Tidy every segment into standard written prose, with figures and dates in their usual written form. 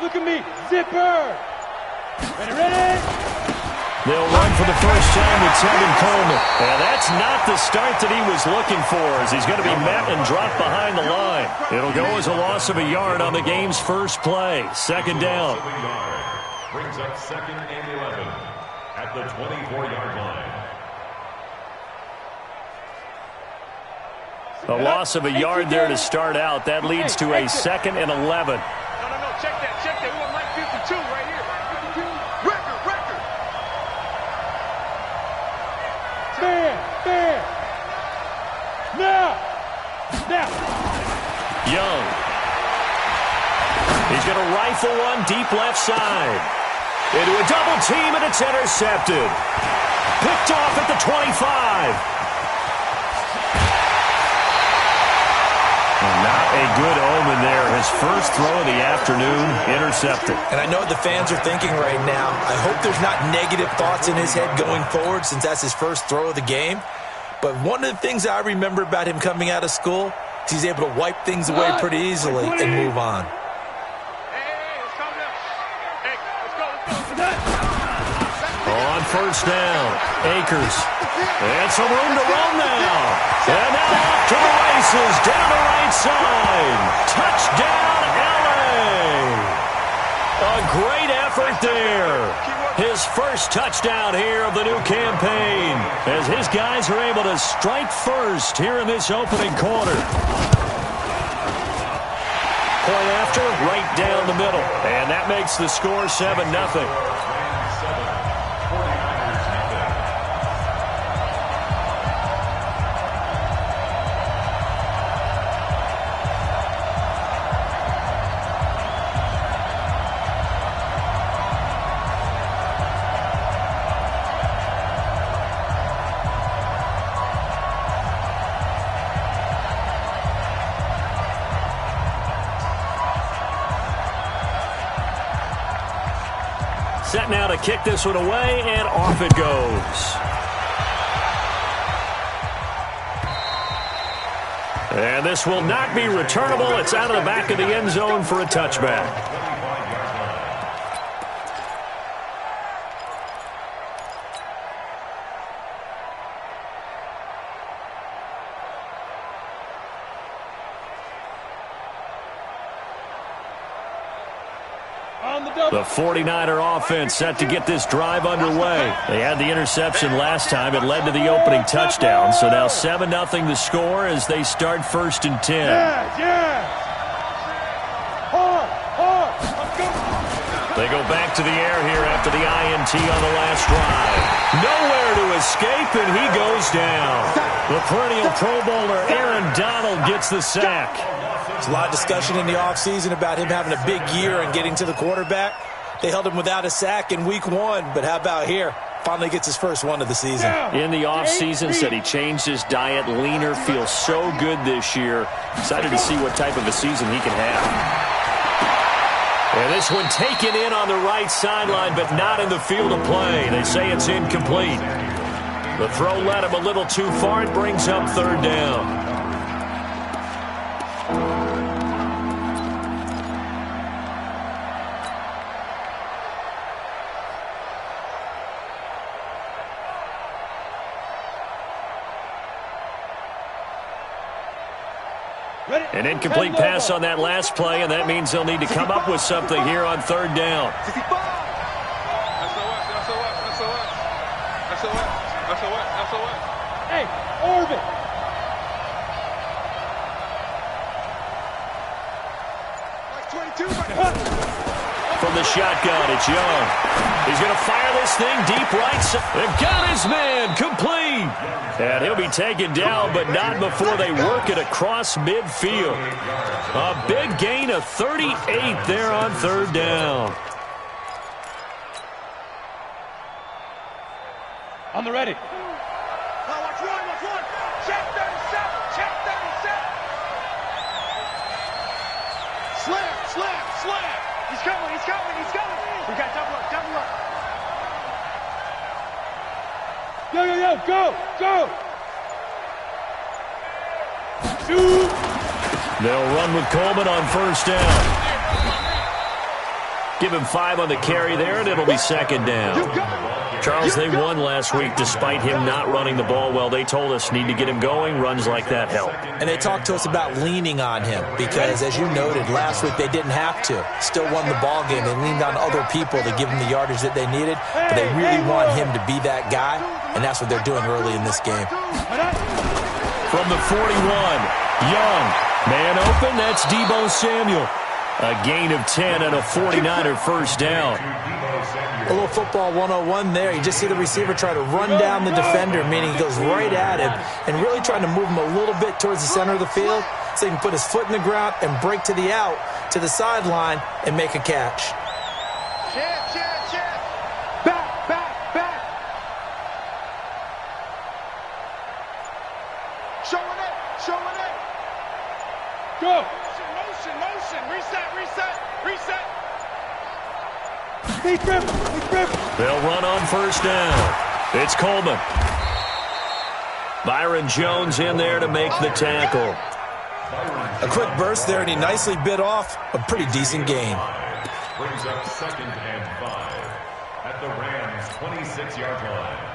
Look at me. Zipper. Ready? They'll run for the first time with Tevin Coleman. And that's not the start that he was looking for, as he's going to be met and dropped behind the line. It'll go as a loss of a yard on the game's first play. Second down. Brings up 2nd and 11 at the 24-yard line. A loss of a yard there to start out. That leads to a 2nd and 11. No, check that. We want Mike 52 right here. Record. Fair. Now. Young. He's going to rifle one deep left side. Into a double team, and it's intercepted. Picked off at the 25. Not a good omen there. His first throw of the afternoon, intercepted. And I know what the fans are thinking right now. I hope there's not negative thoughts in his head going forward, since that's his first throw of the game. But one of the things I remember about him coming out of school is he's able to wipe things away pretty easily and move on. On first down, Akers. And some room to run now. And now off to the races, down the right side. Touchdown, L.A. A great effort there. His first touchdown here of the new campaign, as his guys are able to strike first here in this opening quarter. Point after, right down the middle. And that makes the score 7-0. Set now to kick this one away, and off it goes. And this will not be returnable. It's out of the back of the end zone for a touchback. The 49er offense set to get this drive underway. They had the interception last time. It led to the opening touchdown. So now 7-0 the score as they start 1st and 10. They go back to the air here after the INT on the last drive. Nowhere to escape, and he goes down. The perennial Pro Bowler Aaron Donald gets the sack. There's a lot of discussion in the offseason about him having a big year and getting to the quarterback. They held him without a sack in week 1, but how about here? Finally gets his first one of the season. In the offseason, said he changed his diet, leaner, feels so good this year. Excited to see what type of a season he can have. And this one taken in on the right sideline, but not in the field of play. They say it's incomplete. The throw led him a little too far. It brings up 3rd down. An incomplete pass on that last play, and that means they'll need to come up with something here on 3rd down. Hey, Orvin. From the shotgun, it's Young. He's going to fire this thing deep right side. And got his man, complete. And he'll be taken down, but not before they work it across midfield. A big gain of 38 there on 3rd down. On the ready. Watch one. Check 37. Slam. He's coming. We got double up. Yo, go. Shoot. They'll run with Coleman on 1st down. Give him 5 on the carry there, and it'll be second down. Charles, they won last week despite him not running the ball well. They told us need to get him going. Runs like that help. And they talked to us about leaning on him because, as you noted, last week they didn't have to. Still won the ball game. They leaned on other people to give him the yardage that they needed, but they really want him to be that guy, and that's what they're doing early in this game. From the 41, Young. Man open, that's Deebo Samuel. A gain of 10 and a 49er first down. A little football 101 there. You just see the receiver try to run down the defender, meaning he goes right at him and really trying to move him a little bit towards the center of the field so he can put his foot in the ground and break to the out, to the sideline, and make a catch. Back. Showing it. Go. Motion. Reset. Deep grip. They'll run on first down. It's Coleman. Byron Jones in there to make the tackle. A quick burst there, and he nicely bit off a pretty decent gain. Brings up 2nd and 5 at the Rams' 26-yard line.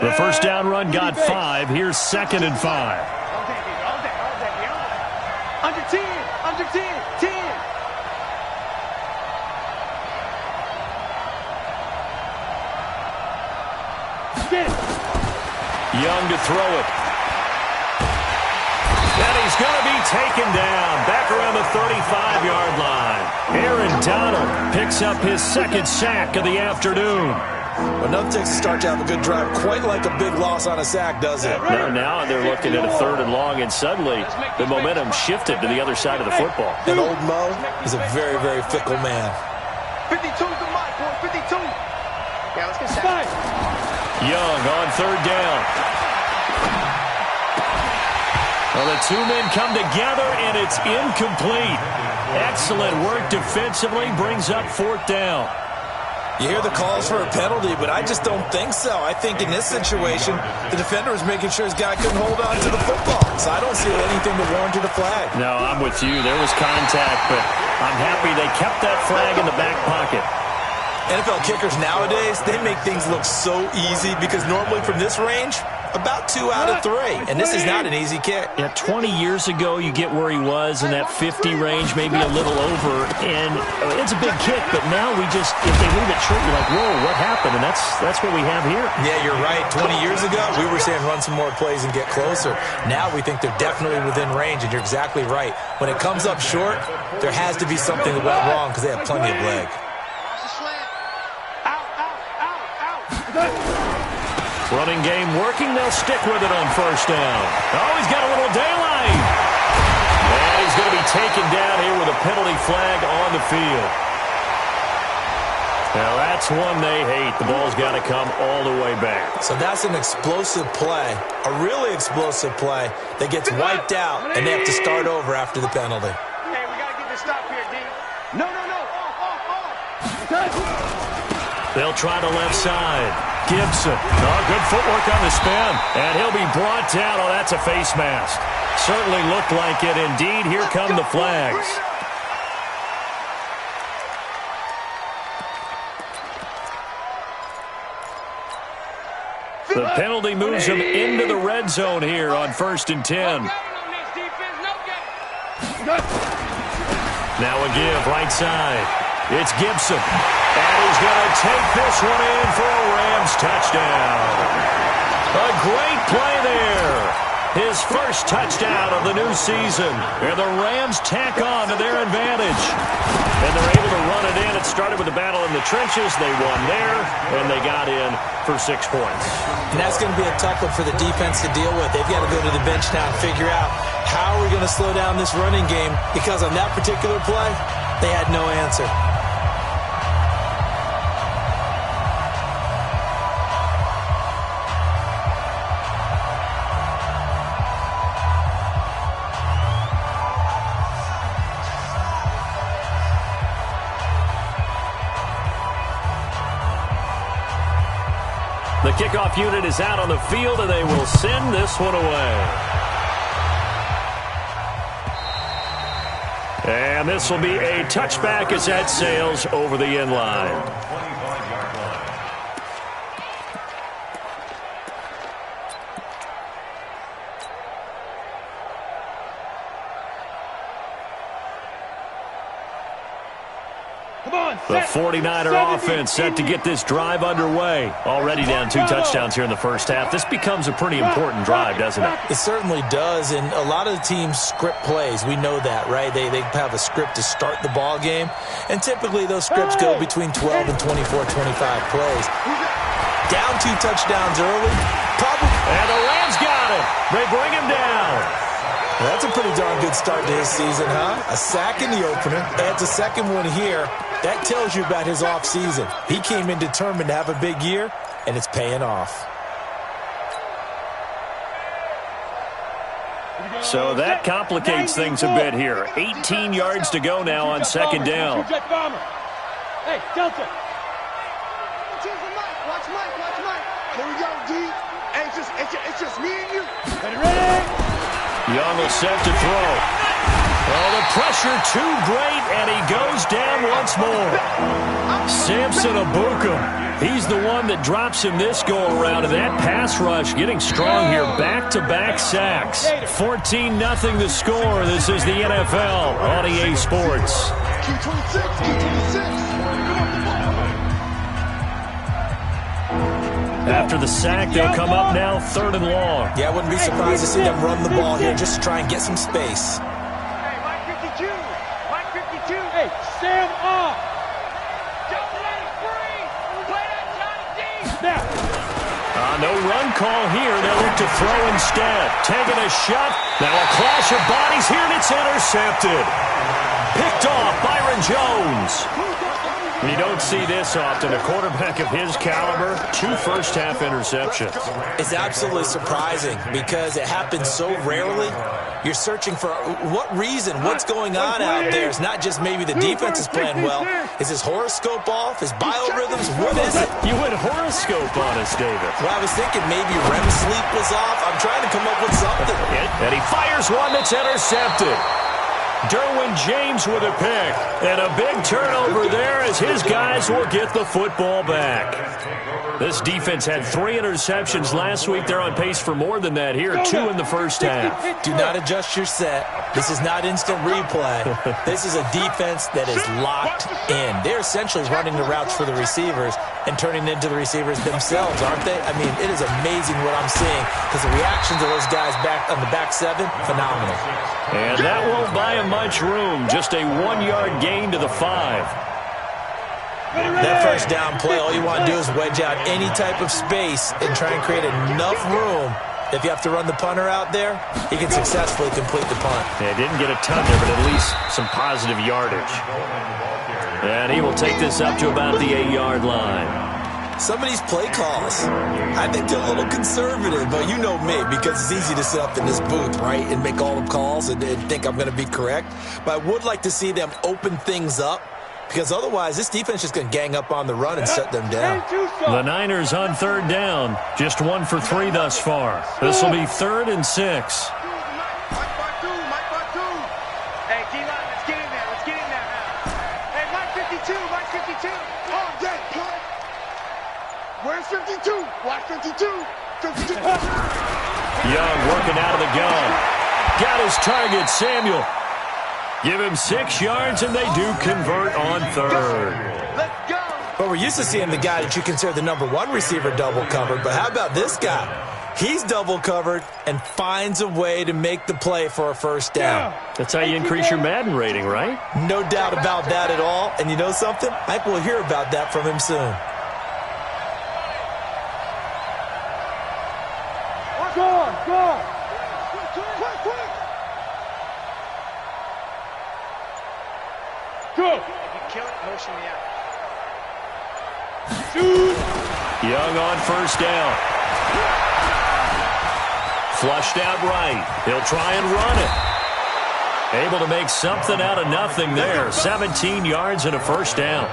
The first down run got 5. Here's 2nd and 5. All day. Under 10. Young to throw it. And he's going to be taken down back around the 35-yard line. Aaron Donald picks up his 2nd sack of the afternoon. Well, nothing takes a start to have a good drive quite like a big loss on a sack, does it? No, now they're looking at a 3rd and long, and suddenly the momentum shifted to the other side of the football. And old Mo is a very, very fickle man. 52's the mic, boy. 52. Yeah, let's get set. Young on 3rd down. Well, the 2 men come together, and it's incomplete. Excellent work defensively, brings up 4th down. You hear the calls for a penalty, but I just don't think so. I think in this situation, the defender was making sure his guy couldn't hold on to the football. So I don't see anything to warrant a flag. No, I'm with you. There was contact, but I'm happy they kept that flag in the back pocket. NFL kickers nowadays, they make things look so easy because normally from this range, about 2 out of 3. And this is not an easy kick. Yeah, 20 years ago, you get where he was in that 50 range, maybe a little over. And it's a big kick, but now we just, if they leave it short, you're like, whoa, what happened? And that's what we have here. Yeah, you're right. 20 years ago, we were saying run some more plays and get closer. Now we think they're definitely within range, and you're exactly right. When it comes up short, there has to be something that went wrong because they have plenty of leg. Running game working. They'll stick with it on first down. Oh, he's got a little daylight. And he's going to be taken down here with a penalty flag on the field. Now, that's one they hate. The ball's got to come all the way back. So that's an explosive play, a really explosive play that gets wiped out, and they have to start over after the penalty. Hey, we got to get this stop here, D. No. They'll try the left side. Gibson. Oh, good footwork on the spin. And he'll be brought down. Oh, that's a face mask. Certainly looked like it. Indeed, here come the flags. The penalty moves him into the red zone here on 1st and 10. Now a give, right side. It's Gibson. And he's going to take this one in for a Rams touchdown. A great play there. His first touchdown of the new season. And the Rams tack on to their advantage. And they're able to run it in. It started with a battle in the trenches. They won there, and they got in for 6 points. And that's going to be a tough one for the defense to deal with. They've got to go to the bench now and figure out how are we going to slow down this running game, because on that particular play, they had no answer. The Kickoff unit is out on the field, and they will send this one away. And this will be a touchback as that sails over the end line. The 49er offense set to get this drive underway. Already down 2 touchdowns here in the first half. This becomes a pretty important drive, doesn't it? It certainly does, and a lot of the teams script plays. We know that, right? They have a script to start the ball game, and typically those scripts go between 12 and 24, 25 plays. Down 2 touchdowns early, probably. And the Rams got him. They bring him down. That's a pretty darn good start to his season, huh? A sack in the opener, adds a second one here. That tells you about his offseason. He came in determined to have a big year, and it's paying off. So that complicates things a bit here. 18 yards to go now on second down. Hey, Delta. Watch Mike. Here we go, D. Hey, it's just me and you. Ready? Young will set to throw. Oh, the pressure too great, and he goes down once more. Samson Abukum, he's the one that drops him this go-around, and that pass rush getting strong here. Back-to-back sacks. 14-0 the score. This is the NFL on EA Sports. After the sack, they'll come up now 3rd and long. Yeah, I wouldn't be surprised to see them run the ball here just to try and get some space. Hey, Mike 52. Mike 52. Hey, stand up. Don't let it free. Play that Johnny D. Now. No run call here. They'll look to throw instead. Taking a shot. Now a clash of bodies here, and it's intercepted. Picked off Byron Jones. You don't see this often. A quarterback of his caliber, 2 first-half interceptions. It's absolutely surprising because it happens so rarely. You're searching for what reason, what's going on out there. It's not just maybe the defense is playing well. Is his horoscope off? His biorhythms? What is it? You went horoscope on us, David. Well, I was thinking maybe REM sleep was off. I'm trying to come up with something. And he fires one that's intercepted. Derwin James with a pick. And a big turnover there as his guys will get the football back. This defense had 3 interceptions last week. They're on pace for more than that here. 2 in the first half. Do not adjust your set. This is not instant replay. This is a defense that is locked in. They're essentially running the routes for the receivers and turning into the receivers themselves, aren't they? I mean, it is amazing what I'm seeing because the reactions of those guys back on the back 7, phenomenal. And that won't buy him much room. Just a 1-yard gain to the 5. That first down play, all you want to do is wedge out any type of space and try and create enough room. If you have to run the punter out there, he can successfully complete the punt. Yeah, didn't get a ton there, but at least some positive yardage. And he will take this up to about the 8-yard line. Some of these play calls, I think they're a little conservative, but you know me, because it's easy to sit up in this booth, right, and make all the calls and think I'm going to be correct. But I would like to see them open things up, because otherwise this defense is just going to gang up on the run and shut them down. The Niners on 3rd down, just 1 for 3 thus far. This will be 3rd and 6. Hey, D-line, let's get in there. Let's get in there now. Hey, Mike 52. Mike 52. Oh, yeah, play. Where's 52? Watch 52. 52. Young working out of the gun. Got his target, Samuel. Give him 6 yards, and they do convert on 3rd. Let's go. But we're used to seeing the guy that you consider the number 1 receiver double covered. But how about this guy? He's double covered and finds a way to make the play for a first down. That's how you increase your Madden rating, right? No doubt about that at all. And you know something? I think we'll hear about that from him soon. Go. Go. If you kill it, motion me out. Shoot. Young on first down. Flushed out right. He'll try and run it. Able to make something out of nothing there. 17 yards and a first down.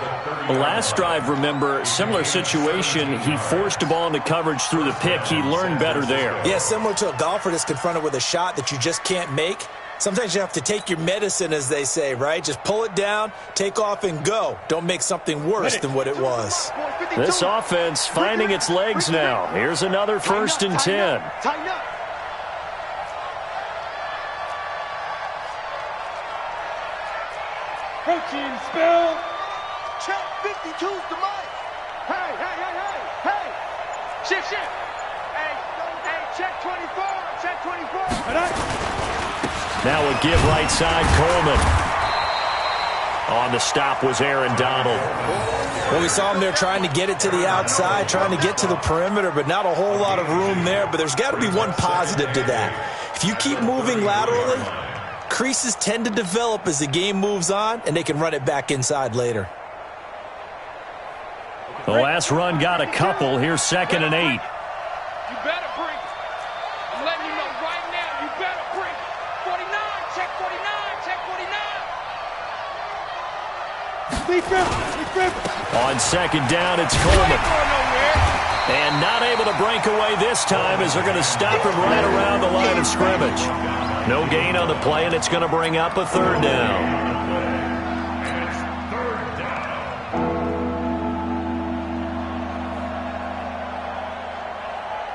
The last drive, remember, similar situation. He forced the ball into coverage through the pick. He learned better there. Yeah, similar to a golfer that's confronted with a shot that you just can't make. Sometimes you have to take your medicine, as they say, right? Just pull it down, take off, and go. Don't make something worse than what it was. This offense finding its legs now. Here's another 1st and 10. Tighten up. Protein spill. Check 52's the mic. Hey, hey, hey, hey, hey. Shift. Hey, check 24. Check 24. Now a give right side, Coleman. On the stop was Aaron Donald. Well, we saw him there trying to get it to the outside, trying to get to the perimeter, but not a whole lot of room there. But there's got to be one positive to that. If you keep moving laterally, creases tend to develop as the game moves on, and they can run it back inside later. The last run got a couple. Here's 2nd and 8. You better bring it. I'm letting you know right now, you better bring it. 49, check 49, check 49. We grip. On 2nd down, it's Coleman. And not able to break away this time as they're going to stop him right around the line of scrimmage. No gain on the play, and it's going to bring up a 3rd down.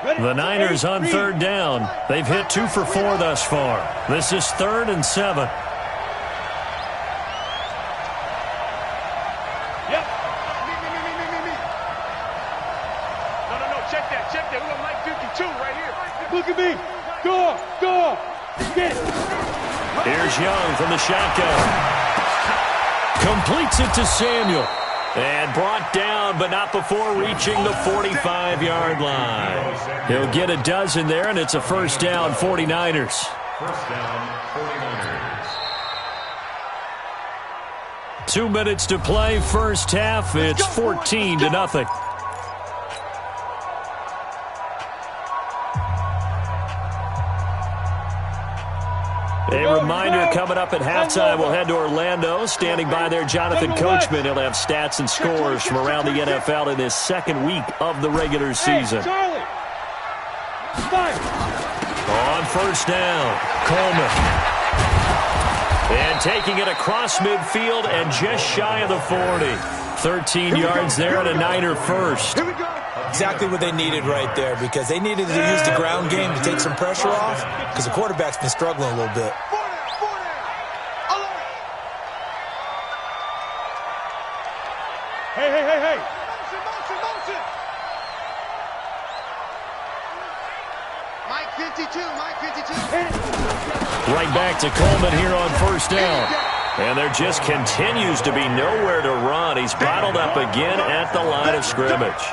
The Niners on 3rd down. They've hit 2 for 4 thus far. This is 3rd and 7. Yep. Me. No. Check that. We're going to Mike 52 right here. Look at me. Go. Get it. Here's Young from the shotgun. Completes it to Samuel. And brought down, but not before reaching the 45-yard line. He'll get a dozen there, and it's a 1st down, 49ers. 1st down, 49ers. 2 minutes to play, first half. It's 14-0. A reminder coming up at halftime, we'll head to Orlando. Standing by there, Jonathan Coachman. He'll have stats and scores from around the NFL in his 2nd week of the regular season. Charlie. Fire. On 1st down, Coleman. And taking it across midfield and just shy of the 40. 13 yards there and a Niner first. Here we go. Exactly what they needed right there, because they needed to use the ground game to take some pressure off, because the quarterback's been struggling a little bit. Four down. Alert. Hey. Motion. Mike 52. Right back to Coleman here on 1st down. And there just continues to be nowhere to run. He's bottled up again at the line of scrimmage.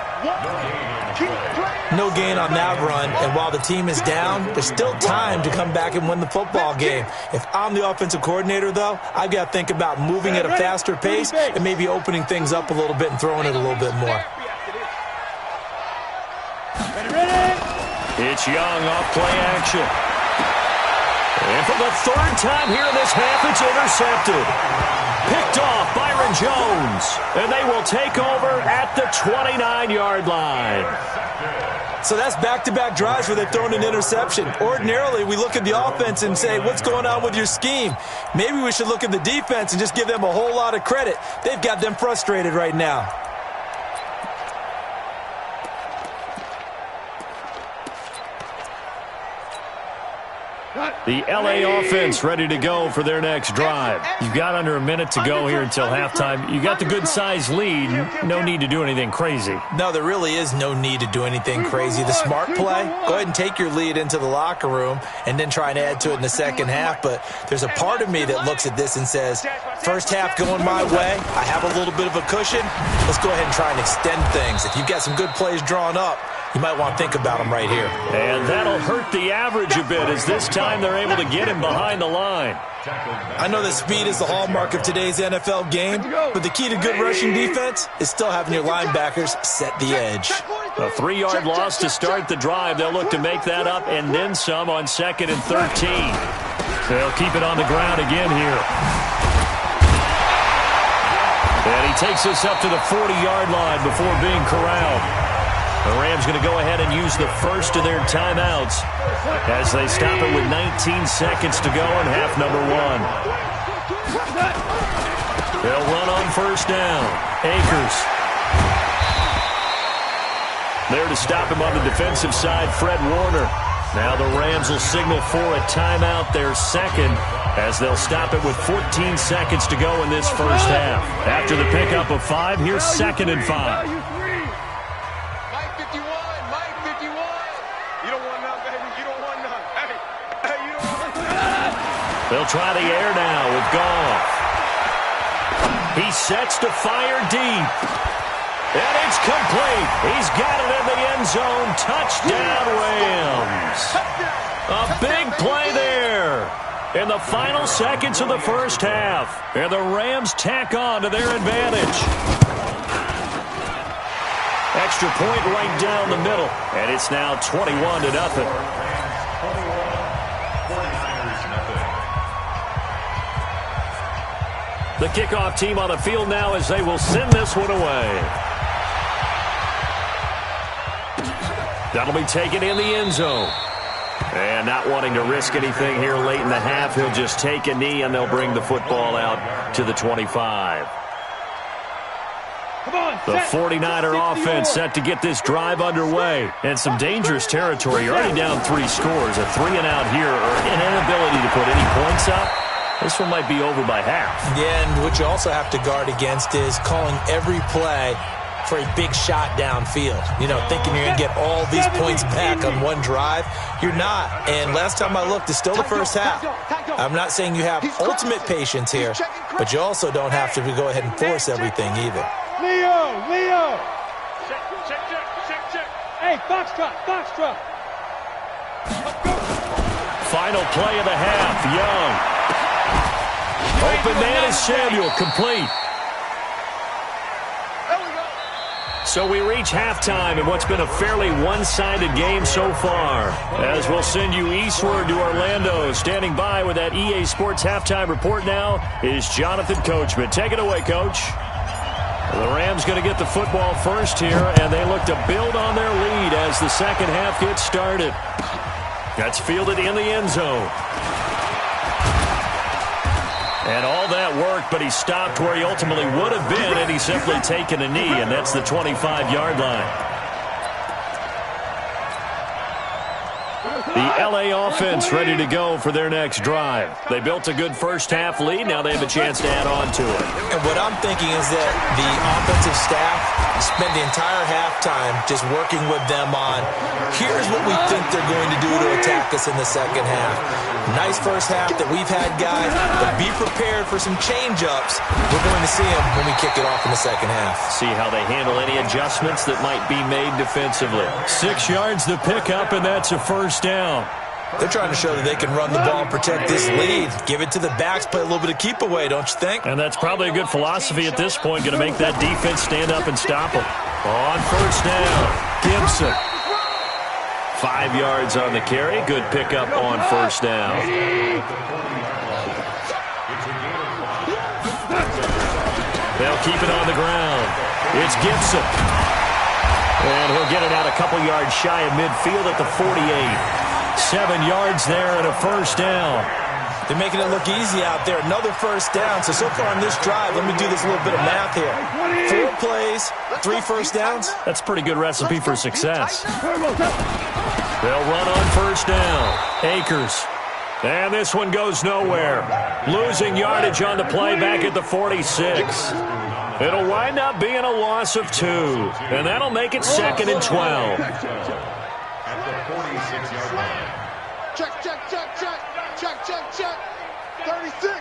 No gain on that run, and while the team is down, there's still time to come back and win the football game. If I'm the offensive coordinator, though, I've got to think about moving at a faster pace and maybe opening things up a little bit and throwing it a little bit more. Ready. It's Young off play action. And for the 3rd time here in this half, it's intercepted. Picked off Byron Jones. And they will take over at the 29-yard line. So that's back-to-back drives where they've thrown an interception. Ordinarily, we look at the offense and say, what's going on with your scheme? Maybe we should look at the defense and just give them a whole lot of credit. They've got them frustrated right now. The L.A. offense ready to go for their next drive. You've got under a minute to go here until halftime. You got the good-sized lead. No need to do anything crazy. No, there really is no need to do anything crazy. The smart play, go ahead and take your lead into the locker room and then try and add to it in the second half. But there's a part of me that looks at this and says, first half going my way, I have a little bit of a cushion. Let's go ahead and try and extend things. If you've got some good plays drawn up, you might want to think about them right here. And that'll hurt the average a bit as this time they're able to get him behind the line. I know that speed is the hallmark of today's NFL game, but the key to good rushing defense is still having your linebackers set the edge. A 3-yard loss to start the drive. They'll look to make that up and then some on 2nd and 13. They'll keep it on the ground again here. And he takes this up to the 40-yard line before being corralled. The Rams going to go ahead and use the first of their timeouts as they stop it with 19 seconds to go in half number 1. They'll run on first down. Akers. There to stop him on the defensive side, Fred Warner. Now the Rams will signal for a timeout, their second, as they'll stop it with 14 seconds to go in this first half. After the pickup of 5, here's 2nd and 5. Mike 51, Mike 51. You don't want none, baby. You don't want none. Hey, you don't want none. They'll try the air now with Goff. He sets to fire deep. And it's complete. He's got it in the end zone. Touchdown, Rams. A big play there in the final seconds of the first half. And the Rams tack on to their advantage. Extra point right down the middle. And it's now 21-0. The kickoff team on the field now as they will send this one away. That'll be taken in the end zone. And not wanting to risk anything here late in the half, he'll just take a knee and they'll bring the football out to the 25. The 49er offense set to get this drive underway. And some dangerous territory. You're already down 3 scores. A 3-and-out here or an inability to put any points up. This one might be over by half. Yeah, and what you also have to guard against is calling every play for a big shot downfield. You know, thinking you're going to get all these points back on one drive. You're not. And last time I looked, it's still the first half. I'm not saying you have ultimate patience here, but you also don't have to go ahead and force everything either. Leo! Check. Hey, foxtrot. Final play of the half, Young. Open man is Samuel, complete. So we reach halftime in what's been a fairly one-sided game so far. As we'll send you eastward to Orlando. Standing by with that EA Sports halftime report now is Jonathan Coachman. Take it away, Coach. The Rams going to get the football first here, and they look to build on their lead as the second half gets started. That's fielded in the end zone. And all that worked, but he stopped where he ultimately would have been, and he's simply taken a knee, and that's the 25-yard line. The LA offense ready to go for their next drive. They built a good first-half lead. Now they have a chance to add on to it. And what I'm thinking is that the offensive staff spent the entire halftime just working with them on, here's what we think they're going to do to attack us in the second half. Nice first half that we've had, guys, but be prepared for some change-ups. We're going to see them when we kick it off in the second half. See how they handle any adjustments that might be made defensively. 6 yards to pick up, and that's a first down. They're trying to show that they can run the ball and protect this lead. Give it to the backs, play a little bit of keep away, don't you think? And that's probably a good philosophy at this point, going to make that defense stand up and stop them. On first down, Gibson. 5 yards on the carry. Good pickup on first down. They'll keep it on the ground. It's Gibson. And he'll get it out a couple yards shy of midfield at the 48. 7 yards there and a first down. They're making it look easy out there. Another first down. So far on this drive, let me do this little bit of math here. 4 plays, 3 first downs. That's a pretty good recipe for success. They'll run on first down. Akers. And this one goes nowhere. Losing yardage on the play back at the 46. It'll wind up being a loss of 2. And that'll make it 2nd and 12. At the 46-yard line. Check.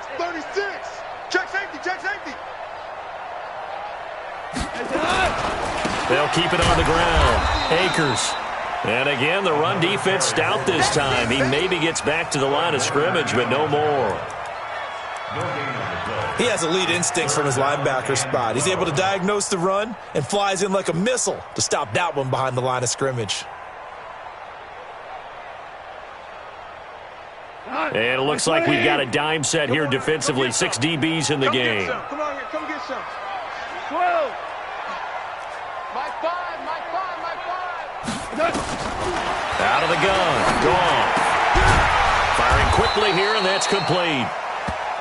36. Check safety. They'll keep it on the ground. Akers. And again, the run defense stout this time. He maybe gets back to the line of scrimmage, but no more. He has elite instincts from his linebacker spot. He's able to diagnose the run and flies in like a missile to stop that one behind the line of scrimmage. And it looks like we've got a dime set here defensively. 6 DBs in the game. Come on here, come get some. 12. My 5, my 5, my 5. Out of the gun. Gone. Firing quickly here, and that's complete.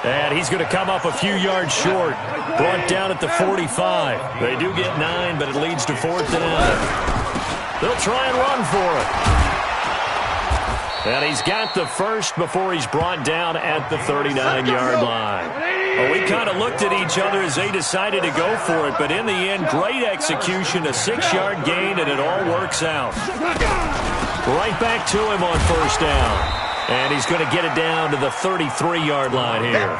And he's going to come up a few yards short. Brought down at the 45. They do get 9, but it leads to 4th down. They'll try and run for it. And he's got the first before he's brought down at the 39-yard line. Well, we kind of looked at each other as they decided to go for it, but in the end, great execution, a 6-yard gain, and it all works out. Right back to him on 1st down. And he's going to get it down to the 33-yard line here.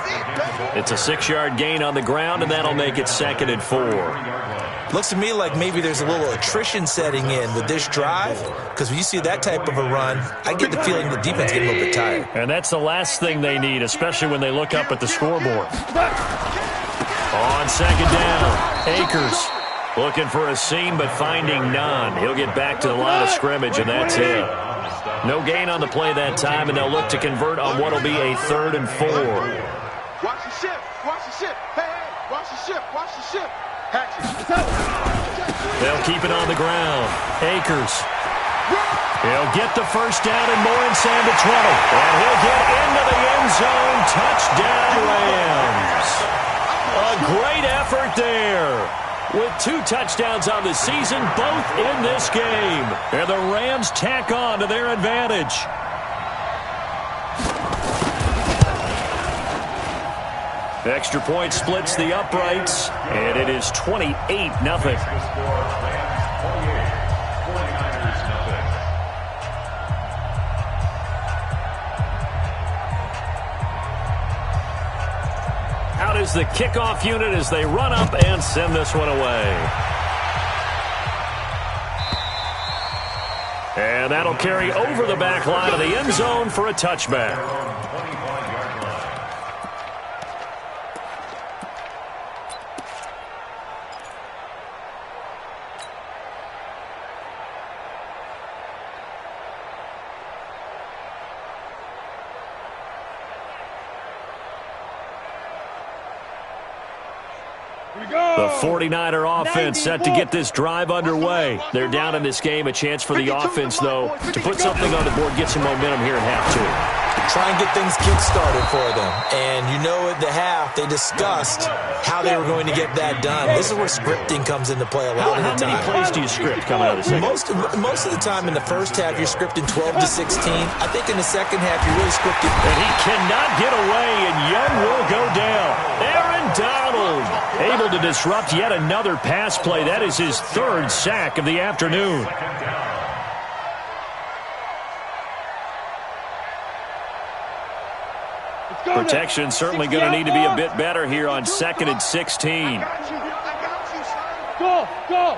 It's a 6-yard gain on the ground, and that'll make it 2nd and 4. Looks to me like maybe there's a little attrition setting in with this drive, because when you see that type of a run, I get the feeling the defense getting a little bit tired. And that's the last thing they need, especially when they look up at the scoreboard. On 2nd down, Akers looking for a seam but finding none. He'll get back to the line of scrimmage, and that's it. No gain on the play that time, and they'll look to convert on what will be a 3rd and 4. Watch the ship, watch the ship. Hey, hey, watch the ship, watch the ship. They'll keep it on the ground. Akers. He'll get the 1st down and more inside the 20. And he'll get into the end zone. Touchdown, Rams. A great effort there. With 2 touchdowns on the season, both in this game. And the Rams tack on to their advantage. Extra point splits the uprights, and it is 28-0. Out is the kickoff unit as they run up and send this one away. And that'll carry over the back line of the end zone for a touchback. The 49er offense set to get this drive underway. They're down in this game. A chance for the offense, though, to put something on the board, get some momentum here in half 2. Try and get things kick-started for them. And you know at the half, they discussed how they were going to get that done. This is where scripting comes into play a lot of the time. How many plays do you script coming out of the second? Most of the time in the first half, you're scripting 12 to 16. I think in the second half, you're really scripting. And he cannot get away, and Young will go down. Aaron Donald able to disrupt yet another pass play. That is his 3rd sack of the afternoon. Protection certainly going to need to be a bit better here on 2nd and 16. Go, go.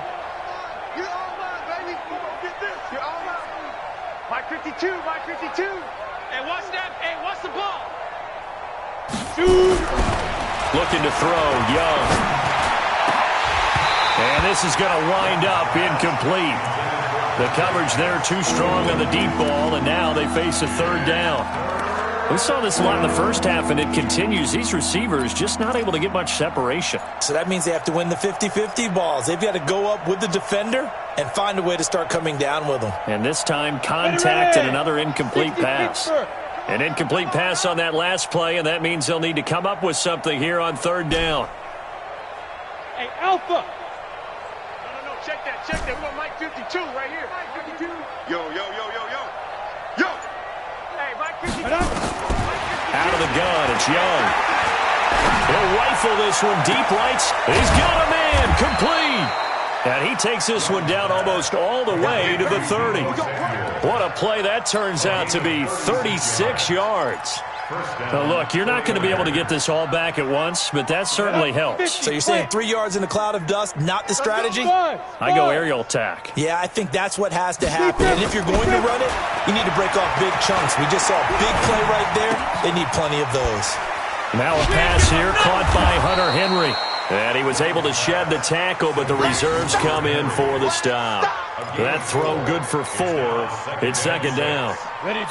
You're all mine, baby. Get this. You're all mine. Mike 52, Mike 52. Hey, watch that. Hey, watch the ball. Shoot. Looking to throw, Young. And this is going to wind up incomplete. The coverage there too strong on the deep ball, and now they face a 3rd down. We saw this a lot in the first half, and it continues. These receivers just not able to get much separation. So that means they have to win the 50-50 balls. They've got to go up with the defender and find a way to start coming down with them. And this time, contact and another incomplete pass. An incomplete pass on that last play, and that means they'll need to come up with something here on 3rd down. Hey, Alpha. No, check that. We want Mike 52 right here. Mike 52. Yo. Hey, Mike 52. Out of the gun, it's Young. He'll rifle this one deep right. He's got a man, complete. And he takes this one down almost all the way to the 30. What a play that turns out to be, 36 yards. Now look, you're not going to be able to get this all back at once, but that certainly helps. So you're saying 3 yards in a cloud of dust, not the strategy? I go aerial attack. Yeah, I think that's what has to happen. And if you're going to run it, you need to break off big chunks. We just saw a big play right there. They need plenty of those. Now a pass here caught by Hunter Henry. And he was able to shed the tackle, but the reserves come in for the stop. That throw good for 4. It's second down.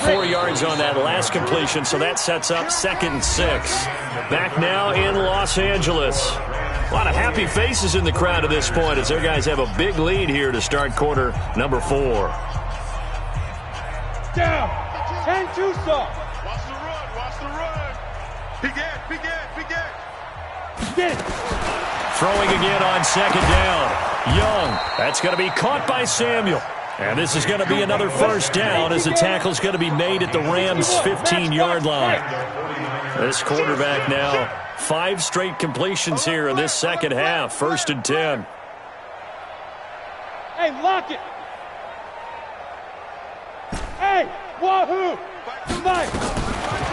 4 yards on that last completion, so that sets up 2nd and 6. Back now in Los Angeles. A lot of happy faces in the crowd at this point as their guys have a big lead here to start quarter number 4. Down. 10-2 stop. Watch the run. Watch the run. Big Ed. Big Ed. Big Ed. Get it. Throwing again on second down. Young. That's going to be caught by Samuel. And this is going to be another first down as the tackle's going to be made at the Rams' 15-yard line. This quarterback now, 5 straight completions here in this second half. 1st and 10. Hey, lock it. Hey, wahoo. Mike.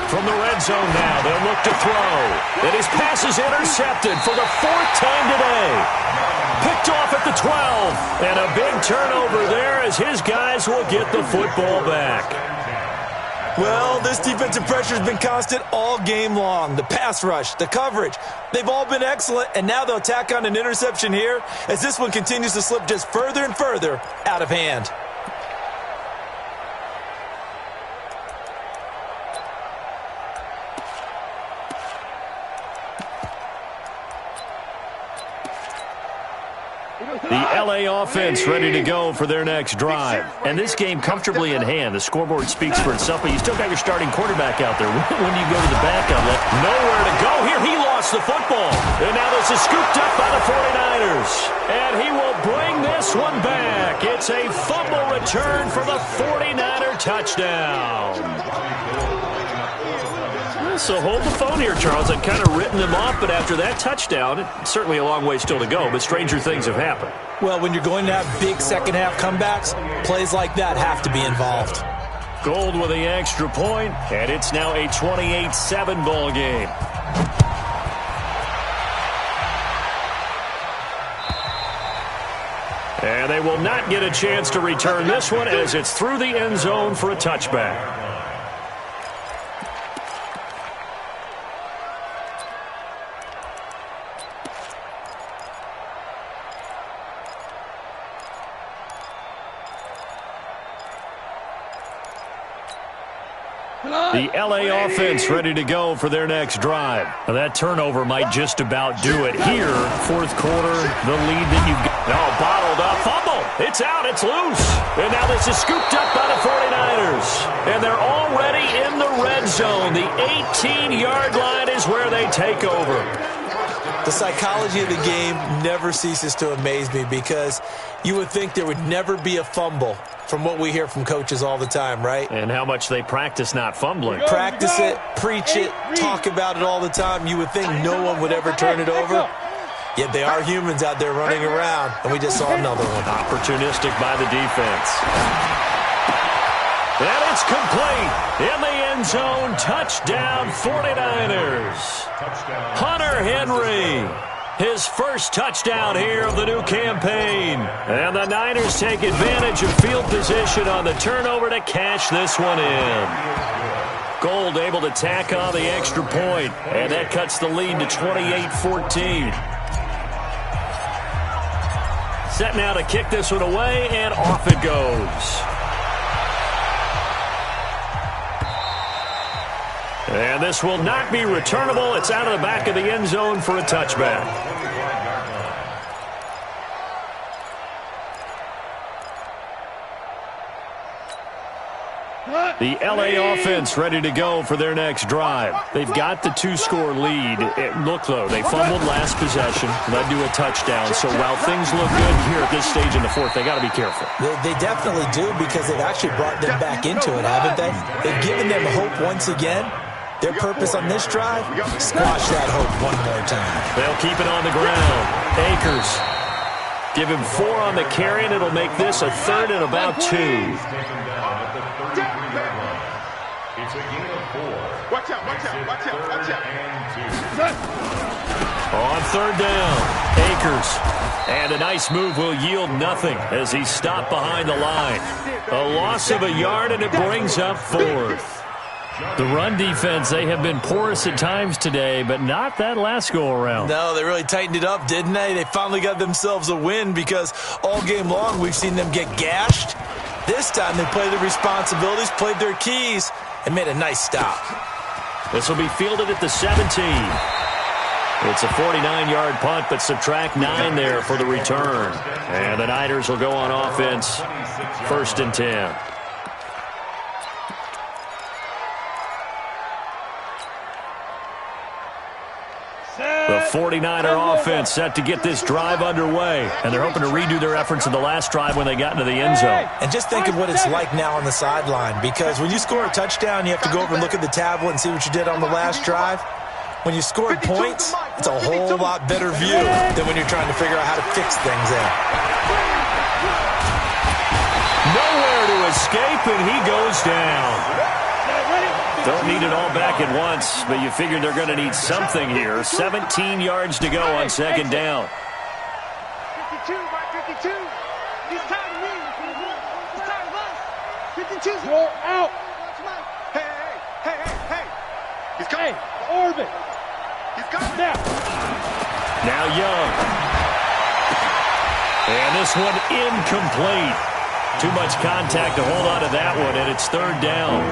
From the red zone now, they'll look to throw. And his pass is intercepted for the 4th time today. Picked off at the 12. And a big turnover there as his guys will get the football back. Well, this defensive pressure has been constant all game long. The pass rush, the coverage, they've all been excellent. And now they'll tack on an interception here as this one continues to slip just further and further out of hand. The LA offense ready to go for their next drive. And this game comfortably in hand. The scoreboard speaks for itself, but you still got your starting quarterback out there. When do you go to the backup? Nowhere to go here. He lost the football. And now this is scooped up by the 49ers. And he will bring this one back. It's a fumble return for the 49er touchdown. So hold the phone here, Charles. I'd kind of written them off, but after that touchdown, it's certainly a long way still to go, but stranger things have happened. Well, when you're going to have big second-half comebacks, plays like that have to be involved. Gold with the extra point, and it's now a 28-7 ball game. And they will not get a chance to return this one as it's through the end zone for a touchback. The LA offense ready to go for their next drive. Now that turnover might just about do it here. 4th quarter, the lead that you've got. Oh, bottled up. Fumble. It's out. It's loose. And now this is scooped up by the 49ers. And they're already in the red zone. The 18-yard line is where they take over. The psychology of the game never ceases to amaze me because you would think there would never be a fumble from what we hear from coaches all the time, right? And how much they practice not fumbling. Practice it, preach it, talk about it all the time. You would think no one would ever turn it over. Yet they are humans out there running around, and we just saw another one. Opportunistic by the defense. And it's complete. In the end zone, touchdown 49ers. Hunter Henry. His first touchdown here of the new campaign. And the Niners take advantage of field position on the turnover to cash this one in. Gold able to tack on the extra point. And that cuts the lead to 28-14. Set now to kick this one away, and off it goes. And this will not be returnable. It's out of the back of the end zone for a touchback. The LA offense ready to go for their next drive. They've got the 2-score lead. Look, though, they fumbled last possession, led to a touchdown. So while things look good here at this stage in the 4th, they got to be careful. They definitely do because they've actually brought them back into it, haven't they? They've given them hope once again. Their purpose on this drive, squash that hope one more time. They'll keep it on the ground. Akers. Give him 4 on the carry, and it'll make this a 3rd and about 2. It's a gain of 4. Watch out, watch out, watch out, watch out. On 3rd down, Akers. And a nice move will yield nothing as he's stopped behind the line. A loss of a yard, and it brings up 4th. The run defense, they have been porous at times today, but not that last go-around. No, they really tightened it up, didn't they? They finally got themselves a win because all game long we've seen them get gashed. This time they played their responsibilities, played their keys, and made a nice stop. This will be fielded at the 17. It's a 49-yard punt, but subtract 9 there for the return. And the Niners will go on offense, 1st and 10. The 49er offense set to get this drive underway, and they're hoping to redo their efforts in the last drive when they got into the end zone. And just think of what it's like now on the sideline, because when you score a touchdown, you have to go over and look at the tablet and see what you did on the last drive. When you scored points, it's a whole lot better view than when you're trying to figure out how to fix things there. Nowhere to escape, and he goes down. Don't need it all back at once, but you figure they're going to need something here. 17 yards to go on 2nd down. 52, right 52. He's tired of me. He's tired of us. 52. Go out. Hey. He's coming. Orbit. He's coming. Now Young. And this one incomplete. Too much contact to hold on to that one, and it's 3rd down.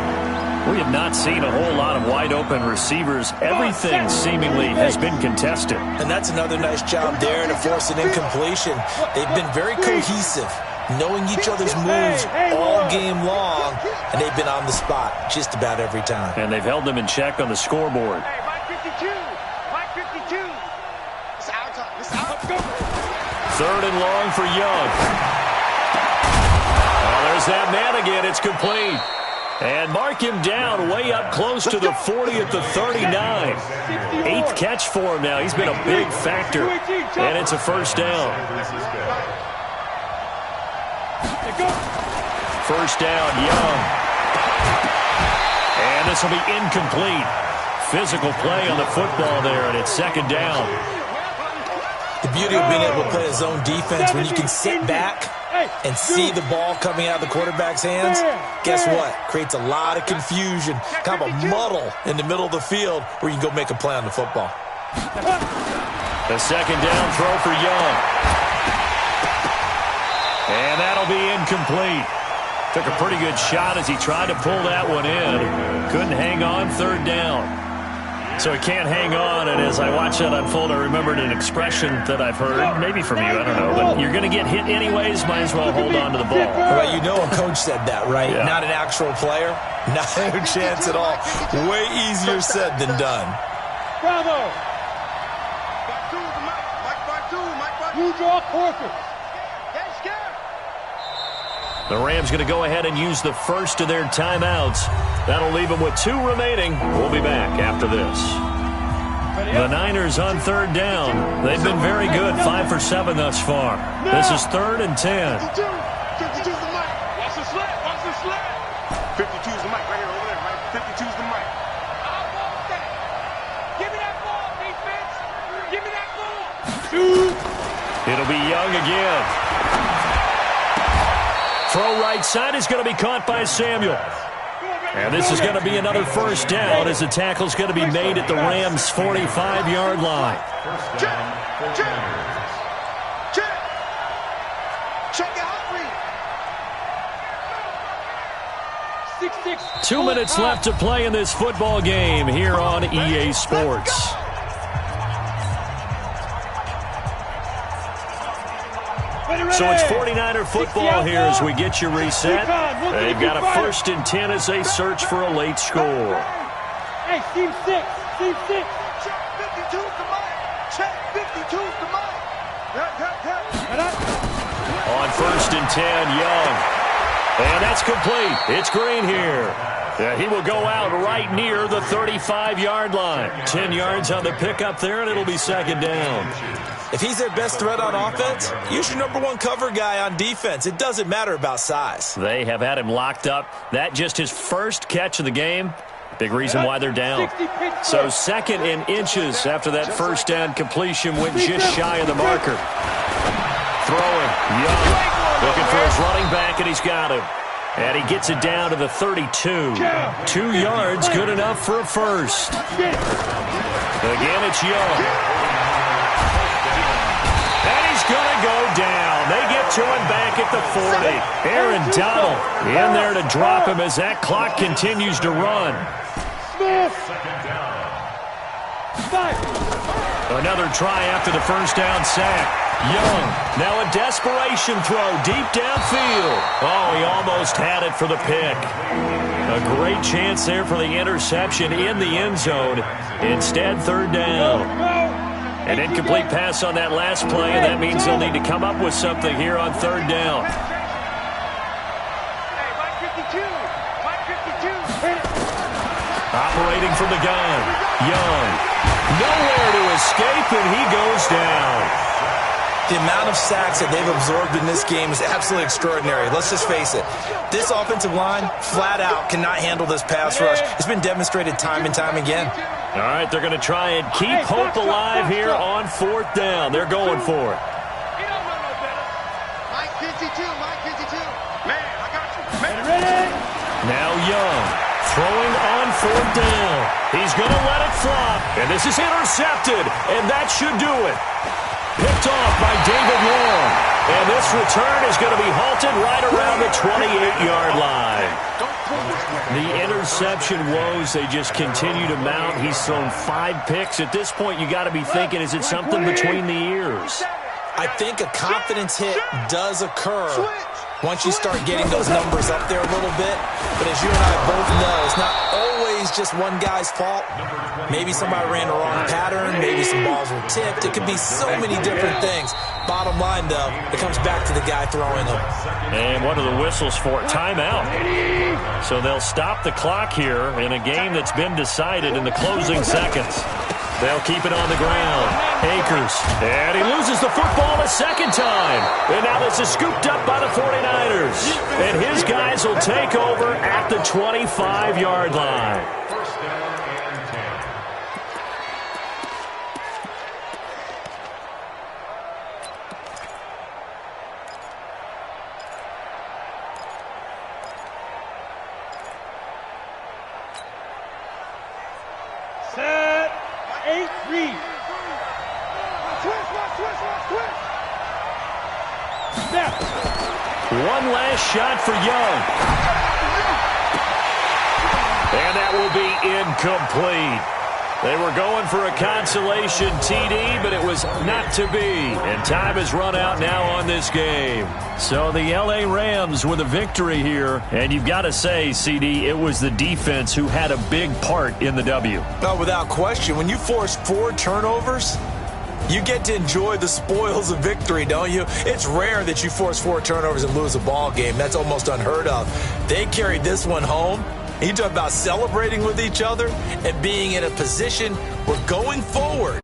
We have not seen a whole lot of wide-open receivers. Everything seemingly has been contested. And that's another nice job there to force an incompletion. They've been very cohesive, knowing each other's moves all game long, and they've been on the spot just about every time. And they've held them in check on the scoreboard. Hey, Mike 52. Mike 52. It's our time. It's our time. Go. 3rd and long for Young. Oh, there's that man again. It's complete. And mark him down way up close to the 40 at the 39. 8th catch for him now. He's been a big factor. And it's a 1st down. 1st down, Young. And this will be incomplete. Physical play on the football there, and it's 2nd down. The beauty of being able to play a zone defense when you can sit back and see the ball coming out of the quarterback's hands, guess what? Creates a lot of confusion, kind of a muddle in the middle of the field where you can go make a play on the football. The 2nd down throw for Young. And that'll be incomplete. Took a pretty good shot as he tried to pull that one in. Couldn't hang on, 3rd down. So he can't hang on, and as I watch that unfold, I remembered an expression that I've heard, maybe from you, I don't know, but you're going to get hit anyways, might as well hold on to the ball. Well, you know a coach said that, right? Yeah. Not an actual player. Not a chance at all. Way easier said than done. Bravo. You draw quarters. The Rams going to go ahead and use the first of their timeouts. That'll leave them with 2 remaining. We'll be back after this. The Niners on 3rd down. They've been very good, 5 for 7 thus far. This is 3rd and 10. 52's the mic. Watch the slant. Watch the slant. 52's the mic right here over there, right? 52's the mic. I want that. Give me that ball, defense. Give me that ball. It'll be Young again. Throw right side is going to be caught by Samuel. And this is going to be another 1st down as the tackle's going to be made at the Rams' 45-yard line. Check out read. 2 minutes left to play in this football game here on EA Sports. So it's 49er football here as we get you reset. They've got a 1st and 10 as they search for a late score. Hey, team 6. Team 6. Check 52's the mic. Check 52's the mic. On 1st and 10, Young. And that's complete. It's Green here. He will go out right near the 35-yard line. 10 yards on the pickup there, and it'll be 2nd down. If he's their best threat on offense, use your #1 cover guy on defense. It doesn't matter about size. They have had him locked up. That just his first catch of the game. Big reason why they're down. So 2nd and inches after that 1st down completion went just shy of the marker. Throwing. Young looking for his running back, and he's got him. And he gets it down to the 32. 2 yards, good enough for a first. Again, it's Young. And he's going to go down. They get to him back at the 40. Aaron Donald in there to drop him as that clock continues to run. Another try after the first down sack. Young, now a desperation throw deep downfield. Oh, he almost had it for the pick. A great chance there for the interception in the end zone. Instead, third down. An incomplete pass on that last play, and that means they'll need to come up with something here on third down. Operating from the gun, Young. Nowhere to escape, and he goes down. The amount of sacks that they've absorbed in this game is absolutely extraordinary. Let's just face it. This offensive line, flat out, cannot handle this pass rush. It's been demonstrated time and time again. All right, they're going to try and keep hope alive here on fourth down. They're going for it. Mike 52, Mike 52. Man, I got you. Man. Ready? Now Young throwing on fourth down. He's going to let it flop, and this is intercepted, and that should do it. Picked off by David Long, and this return is going to be halted right around the 28-yard line. The interception woes, they just continue to mount. He's thrown 5 picks. At this point, you got to be thinking, is it something between the ears? I think a confidence hit does occur once you start getting those numbers up there a little bit. But as you and I both know, it's not always just one guy's fault. Maybe somebody ran the wrong pattern. Maybe some balls were tipped. It could be so many different things. Bottom line, though, it comes back to the guy throwing them. And what are the whistles for? Timeout. So they'll stop the clock here in a game that's been decided in the closing seconds. They'll keep it on the ground. Akers. And he loses the football a second time. And now this is scooped up by the 49ers. And his guys will take over at the 25-yard line. First down and 10. Set. 8, read. Twist. Snap. One last shot for Young. And that will be incomplete. They were going for a consolation TD, but it was not to be. And time has run out now on this game. So the L.A. Rams with a victory here. And you've got to say, CD, it was the defense who had a big part in the W. No, without question. When you force 4 turnovers, you get to enjoy the spoils of victory, don't you? It's rare that you force 4 turnovers and lose a ball game. That's almost unheard of. They carried this one home. You talk about celebrating with each other and being in a position where going forward,